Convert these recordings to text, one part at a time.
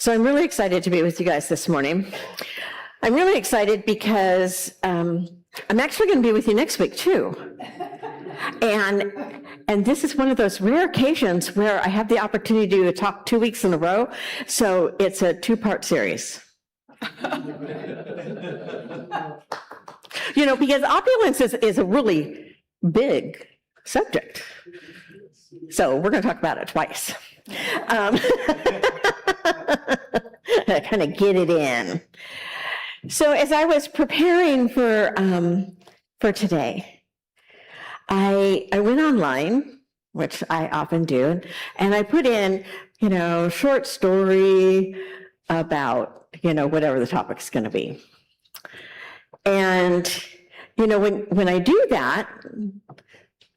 So I'm really excited to be with you guys this morning. I'm really excited because I'm actually going to be with you next week too. And this is one of those rare occasions where I have the opportunity to talk 2 weeks in a row. So it's a two-part series. You know, because opulence is a really big subject. So we're going to talk about it twice. Kind of get it in. So as I was preparing for today, I went online, which I often do, and I put in, short story about, whatever the topic's going to be. And, when I do that,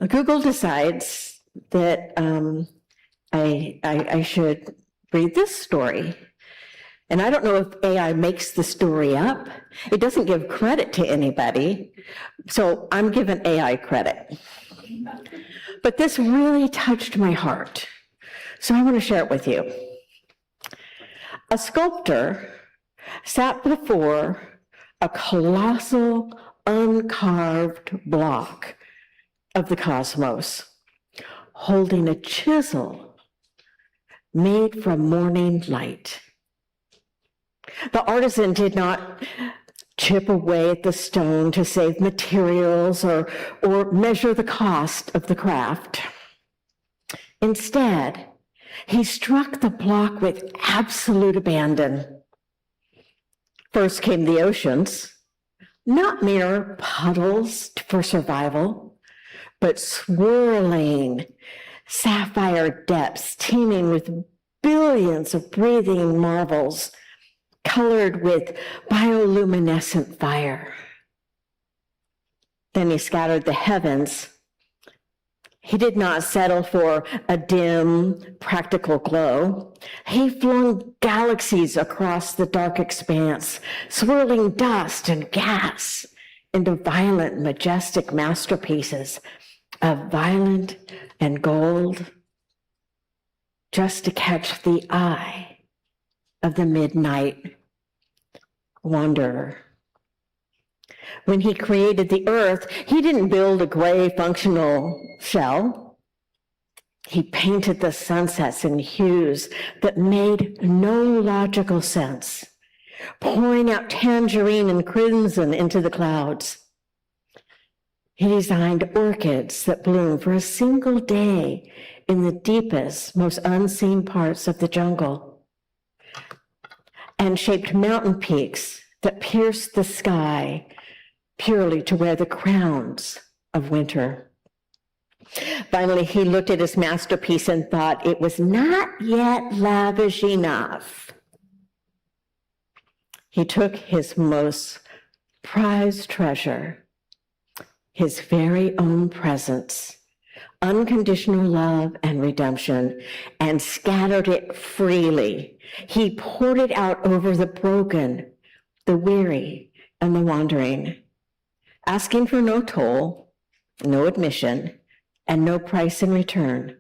Google decides that I should read this story. And I don't know if AI makes the story up. It doesn't give credit to anybody. So I'm giving AI credit. But this really touched my heart. So I want to share it with you. A sculptor sat before a colossal, uncarved block of the cosmos, holding a chisel made from morning light. The artisan did not chip away at the stone to save materials or measure the cost of the craft. Instead, he struck the block with absolute abandon. First came the oceans, not mere puddles for survival, but swirling sapphire depths teeming with billions of breathing marvels, colored with bioluminescent fire. Then he scattered the heavens. He did not settle for a dim, practical glow. He flung galaxies across the dark expanse, swirling dust and gas into violent, majestic masterpieces of violet and gold, just to catch the eye of the midnight wanderer. When he created the earth, he didn't build a gray functional shell. He painted the sunsets in hues that made no logical sense, pouring out tangerine and crimson into the clouds. He designed orchids that bloom for a single day in the deepest, most unseen parts of the jungle, and shaped mountain peaks that pierced the sky purely to wear the crowns of winter. Finally, he looked at his masterpiece and thought it was not yet lavish enough. He took his most prized treasure, his very own presence, unconditional love and redemption, and scattered it freely. He poured it out over the broken, the weary, and the wandering, asking for no toll, no admission, and no price in return.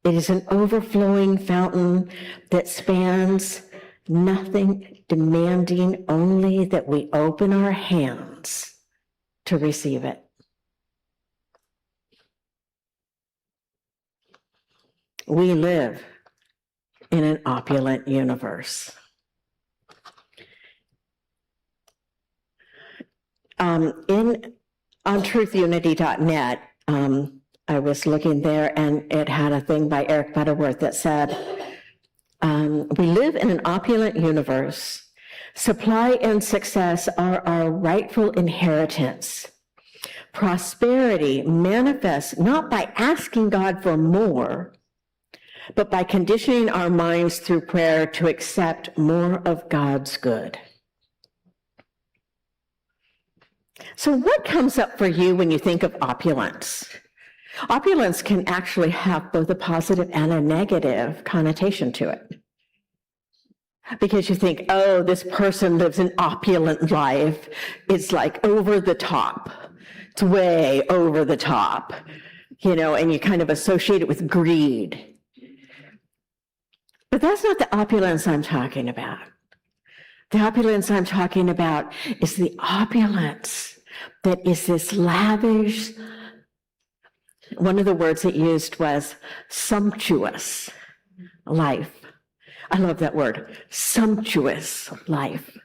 It is an overflowing fountain that spans nothing, demanding only that we open our hands to receive it. We live in an opulent universe. On truthunity.net, I was looking there and it had a thing by Eric Butterworth that said, we live in an opulent universe. Supply and success are our rightful inheritance. Prosperity manifests not by asking God for more, but by conditioning our minds through prayer to accept more of God's good. So what comes up for you when you think of opulence? Opulence can actually have both a positive and a negative connotation to it. Because you think, oh, this person lives an opulent life. It's like over the top. It's way over the top, and you kind of associate it with greed. But that's not the opulence I'm talking about. The opulence I'm talking about is the opulence that is this lavish. One of the words it used was sumptuous life. I love that word, sumptuous life.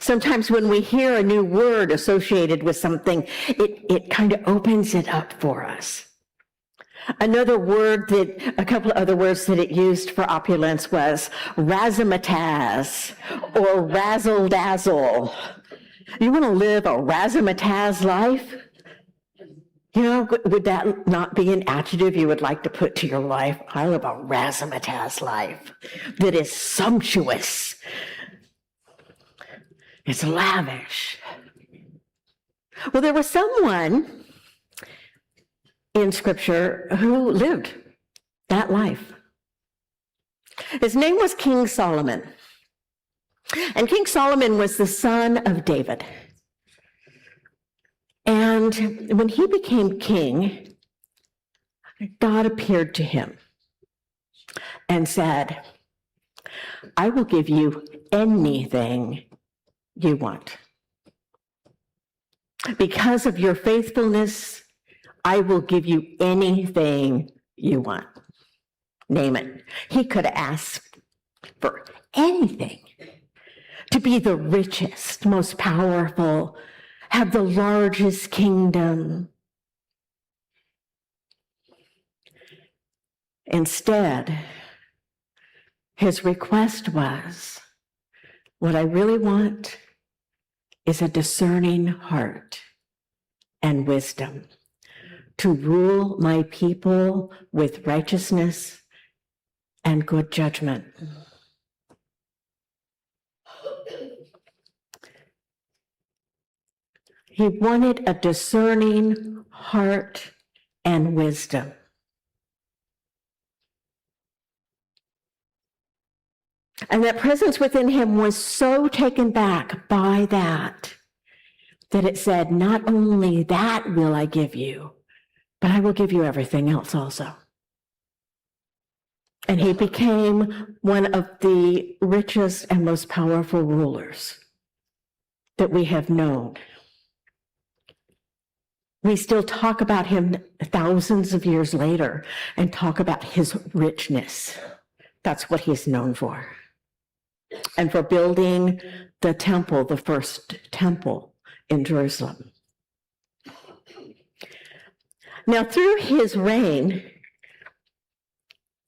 Sometimes when we hear a new word associated with something, it kind of opens it up for us. A couple of other words that it used for opulence was razzmatazz or razzle dazzle. You want to live a razzmatazz life? You know, would that not be an adjective you would like to put to your life? I live a razzmatazz life that is sumptuous. It's lavish. Well, there was someone in Scripture who lived that life. His name was King Solomon. And King Solomon was the son of David. And when he became king, God appeared to him and said, I will give you anything you want. Because of your faithfulness, I will give you anything you want. Name it. He could ask for anything. To be the richest, most powerful, have the largest kingdom. Instead, his request was, what I really want is a discerning heart and wisdom to rule my people with righteousness and good judgment. He wanted a discerning heart and wisdom. And that presence within him was so taken back by that it said, not only that will I give you, but I will give you everything else also. And he became one of the richest and most powerful rulers that we have known. We still talk about him thousands of years later and talk about his richness. That's what he's known for. And for building the temple, the first temple in Jerusalem. Now, through his reign,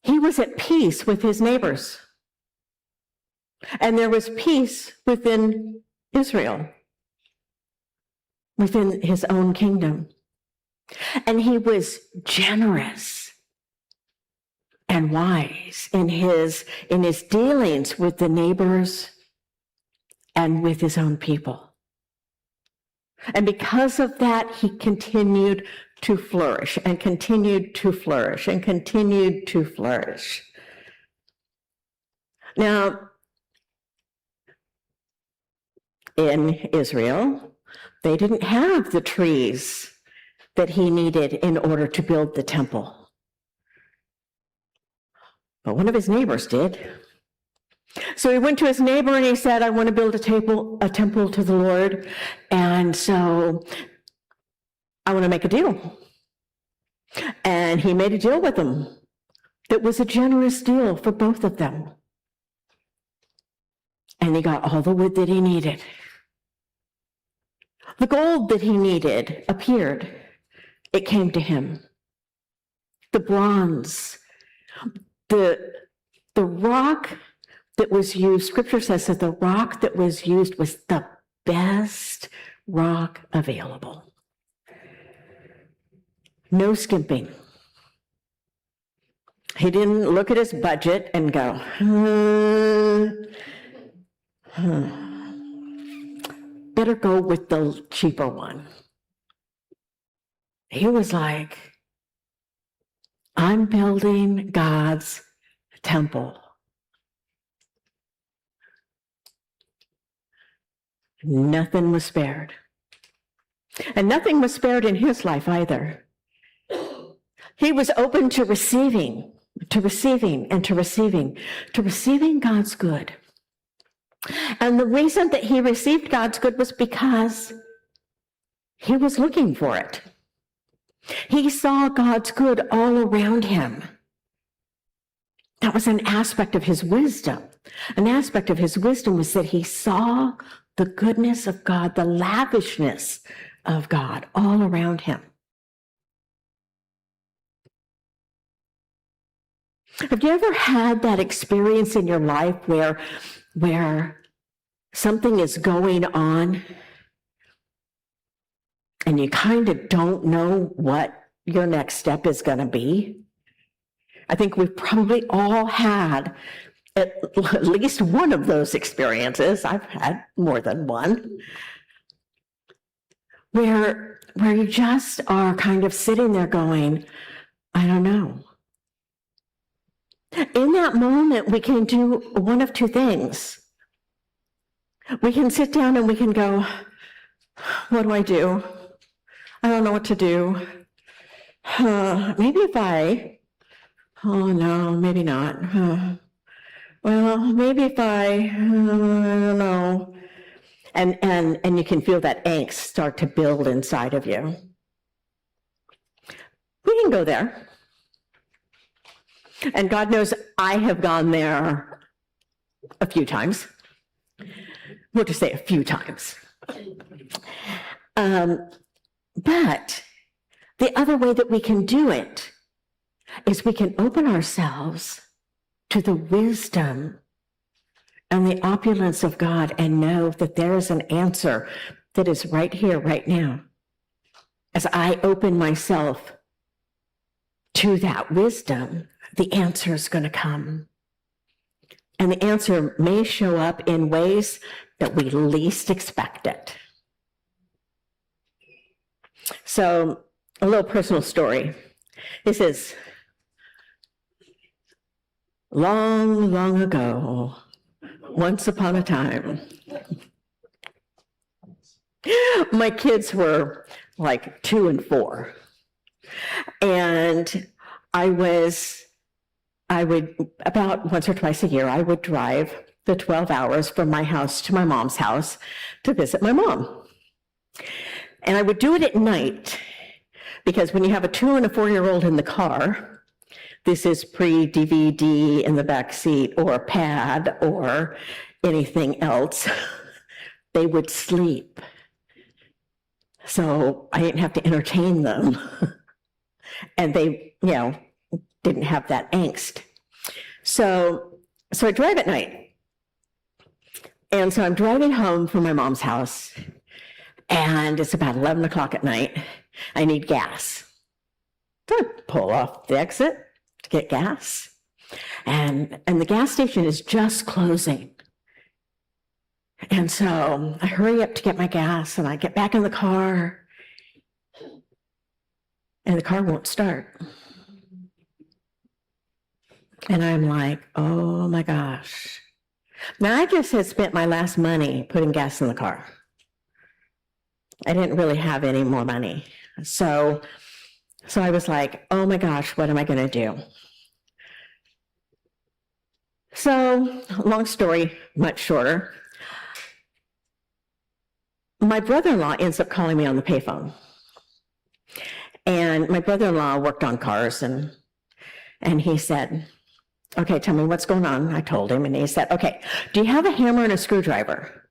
he was at peace with his neighbors. And there was peace within Israel, within his own kingdom. And he was generous and wise in his dealings with the neighbors and with his own people. And because of that, he continued to flourish and continued to flourish and continued to flourish. Now, in Israel, they didn't have the trees that he needed in order to build the temple. But one of his neighbors did. So he went to his neighbor and he said, I want to build a temple to the Lord. And so I want to make a deal. And he made a deal with him that was a generous deal for both of them. And he got all the wood that he needed. The gold that he needed appeared. It came to him. The bronze, the rock that was used, Scripture says that the rock that was used was the best rock available. No skimping. He didn't look at his budget and go, better go with the cheaper one. He was like, I'm building God's temple. Nothing was spared. And nothing was spared in his life either. He was open to receiving to receiving and to receiving God's good. And the reason that he received God's good was because he was looking for it. He saw God's good all around him. That was an aspect of his wisdom. An aspect of his wisdom was that he saw the goodness of God, the lavishness of God all around him. Have you ever had that experience in your life where something is going on and you kind of don't know what your next step is going to be? I think we've probably all had at least one of those experiences. I've had more than one, where you just are kind of sitting there going, I don't know. In that moment, we can do one of two things. We can sit down and we can go, what do I do? I don't know what to do. Maybe if oh no, maybe not. Well, maybe if I don't know. And you can feel that angst start to build inside of you. We can go there. And God knows I have gone there a few times. We'll just say a few times. But the other way that we can do it is we can open ourselves to the wisdom and the opulence of God and know that there is an answer that is right here, right now. As I open myself to that wisdom, the answer is going to come. And the answer may show up in ways that we least expect it. So, a little personal story. This is long, long ago, once upon a time. My kids were like 2 and 4. And I would, about once or twice a year, I would drive the 12 hours from my house to my mom's house to visit my mom. And I would do it at night, because when you have a 2 and a 4-year-old in the car, this is pre-DVD in the back seat or pad or anything else, they would sleep. So I didn't have to entertain them. And they, didn't have that angst. So I drive at night. And so I'm driving home from my mom's house, and it's about 11 o'clock at night. I need gas. So I pull off the exit to get gas. And the gas station is just closing. And so I hurry up to get my gas, and I get back in the car, and the car won't start. And I'm like, oh my gosh. Now, I just had spent my last money putting gas in the car. I didn't really have any more money. So I was like, oh my gosh, what am I going to do? So, long story, much shorter. My brother-in-law ends up calling me on the payphone. And my brother-in-law worked on cars, and he said, okay, tell me what's going on. I told him, and he said, okay, do you have a hammer and a screwdriver?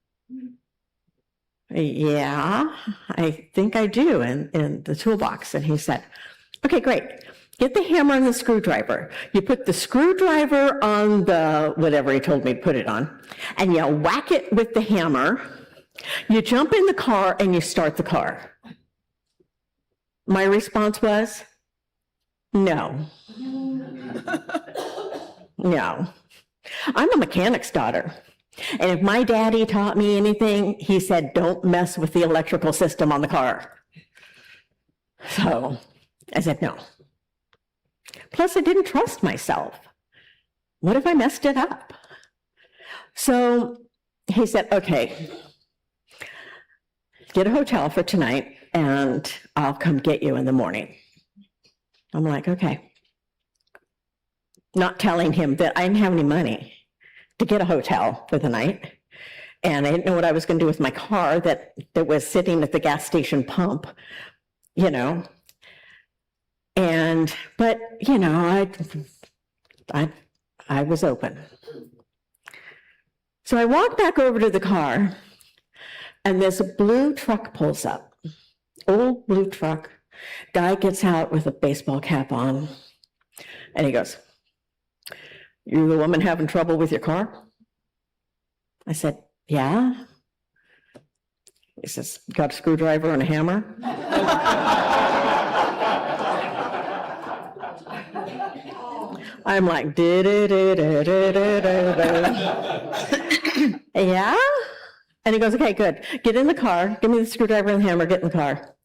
Yeah, I think I do in the toolbox. And he said, okay, great. Get the hammer and the screwdriver. You put the screwdriver on the, whatever he told me to put it on, and you whack it with the hammer. You jump in the car and you start the car. My response was, no. No. I'm a mechanic's daughter. And if my daddy taught me anything, he said, don't mess with the electrical system on the car. So I said, no. Plus, I didn't trust myself. What if I messed it up? So he said, okay, get a hotel for tonight, and I'll come get you in the morning. I'm like, okay. not telling him that I didn't have any money to get a hotel for the night. And I didn't know what I was going to do with my car that was sitting at the gas station pump, you know. But, you know, I was open. So I walked back over to the car, and this blue truck pulls up, old blue truck. Guy gets out with a baseball cap on, and he goes, "You the woman having trouble with your car?" I said, "Yeah." He says, "Got a screwdriver and a hammer?" I'm like, yeah? And he goes, "Okay, good. Get in the car. Give me the screwdriver and the hammer. Get in the car."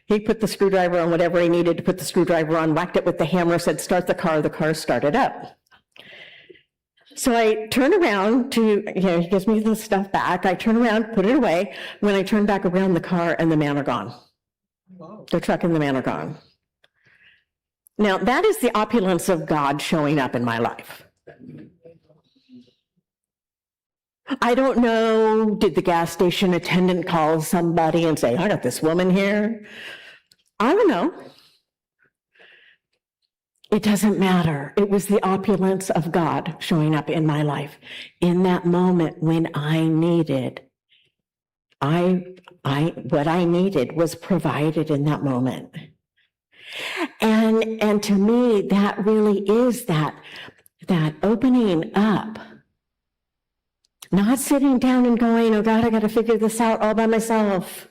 He put the screwdriver on whatever he needed to put the screwdriver on, whacked it with the hammer, said, "Start the car." The car started up. So I turn around to, you know, he gives me the stuff back. I turn around, put it away. When I turn back around, the car and the man are gone. Wow. The truck and the man are gone. Now, that is the opulence of God showing up in my life. I don't know, did the gas station attendant call somebody and say, "I got this woman here"? I don't know. It doesn't matter. It was the opulence of God showing up in my life in that moment when I needed. What I needed was provided in that moment. And to me, that really is that opening up. Not sitting down and going, "Oh God, I got to figure this out all by myself."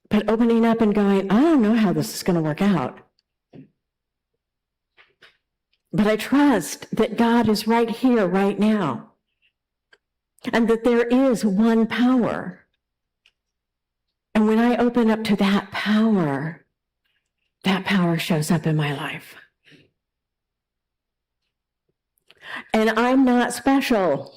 But opening up and going, "I don't know how this is going to work out. But I trust that God is right here, right now. And that there is one power. And when I open up to that power shows up in my life. And I'm not special.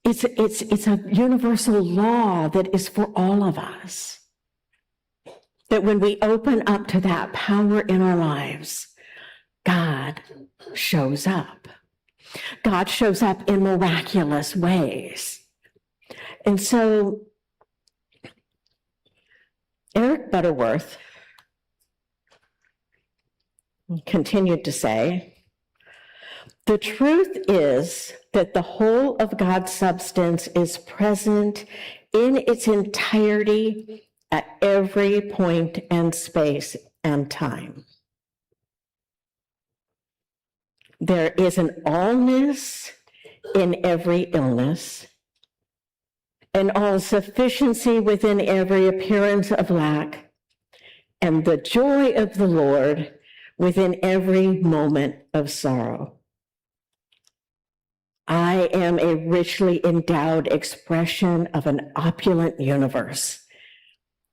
It's a universal law that is for all of us. That when we open up to that power in our lives, God shows up. God shows up in miraculous ways. And so Eric Butterworth continued to say, "The truth is that the whole of God's substance is present in its entirety at every point and space and time. There is an allness in every illness, an all-sufficiency within every appearance of lack, and the joy of the Lord within every moment of sorrow. I am a richly endowed expression of an opulent universe.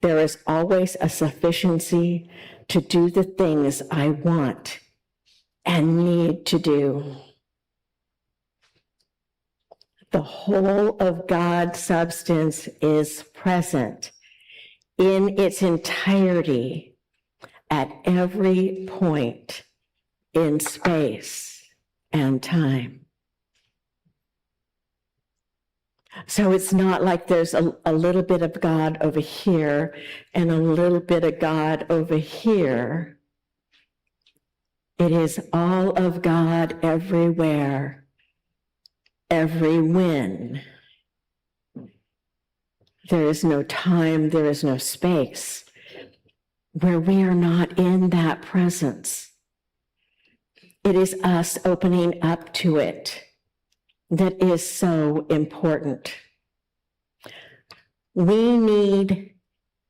There is always a sufficiency to do the things I want and need to do. The whole of God's substance is present in its entirety at every point in space and time." So it's not like there's a little bit of God over here and a little bit of God over here. It is all of God everywhere, every when. There is no time, there is no space where we are not in that presence. It is us opening up to it that is so important. We need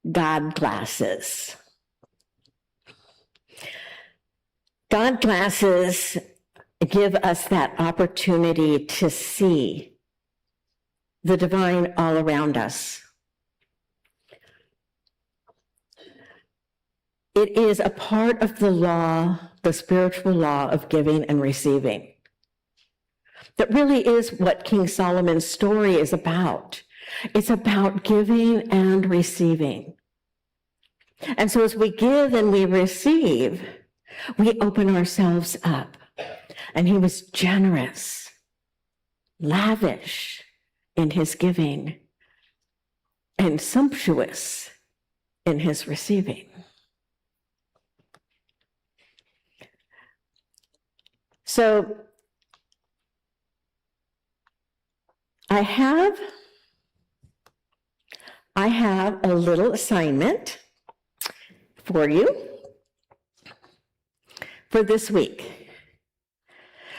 God glasses. God glasses give us that opportunity to see the divine all around us. It is a part of the law, the spiritual law of giving and receiving. That really is what King Solomon's story is about. It's about giving and receiving. And so as we give and we receive, We open ourselves up. And he was generous, lavish in his giving, and sumptuous in his receiving. So I have a little assignment for you for this week.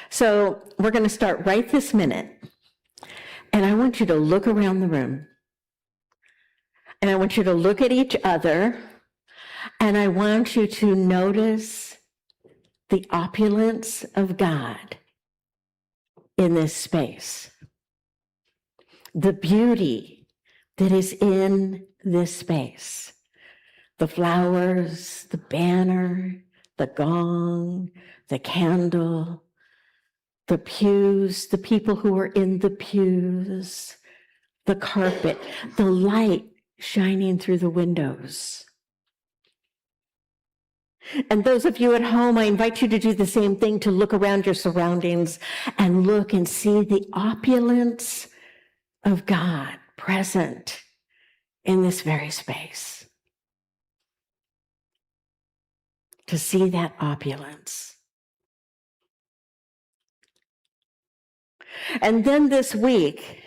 So we're going to start right this minute. And I want you to look around the room. And I want you to look at each other. And I want you to notice the opulence of God in this space. The beauty that is in this space. The flowers, the banner, the gong, the candle, the pews, the people who are in the pews, the carpet, the light shining through the windows. And those of you at home, I invite you to do the same thing, to look around your surroundings and look and see the opulence of God present in this very space. To see that opulence. And then this week,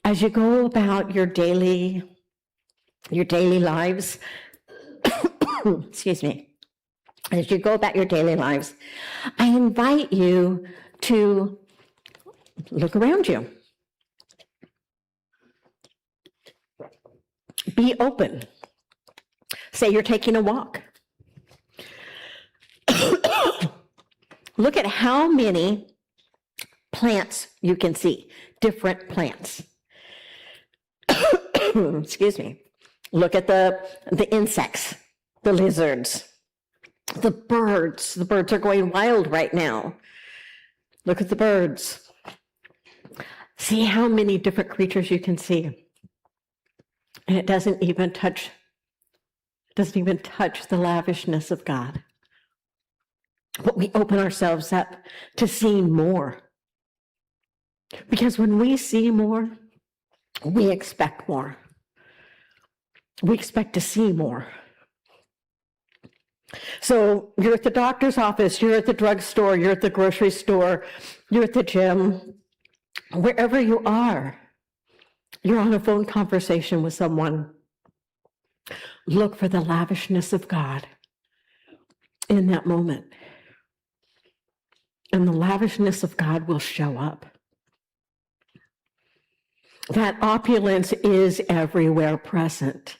as you go about your daily lives, excuse me, as you go about your daily lives, I invite you to look around you. Be open. Say you're taking a walk. Look at how many plants you can see, different plants. Excuse me. Look at the insects, the lizards, the birds. The birds are going wild right now. Look at the birds. See how many different creatures you can see. And it doesn't even touch the lavishness of God. But we open ourselves up to see more. Because when we see more, we expect more. We expect to see more. So you're at the doctor's office, you're at the drugstore, you're at the grocery store, you're at the gym, wherever you are, you're on a phone conversation with someone. Look for the lavishness of God in that moment. And the lavishness of God will show up. That opulence is everywhere present.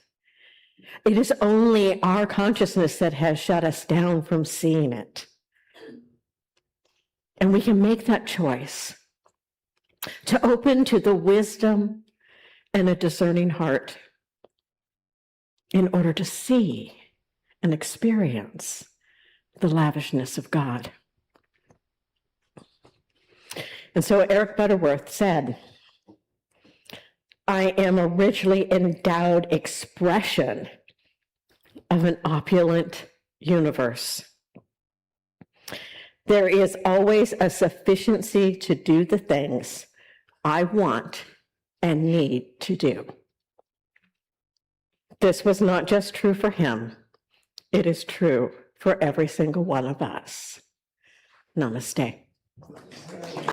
It is only our consciousness that has shut us down from seeing it. And we can make that choice to open to the wisdom and a discerning heart in order to see and experience the lavishness of God. And so Eric Butterworth said, I am a richly endowed expression of an opulent universe. There is always a sufficiency to do the things I want and need to do. This was not just true for him. It is true for every single one of us. Namaste.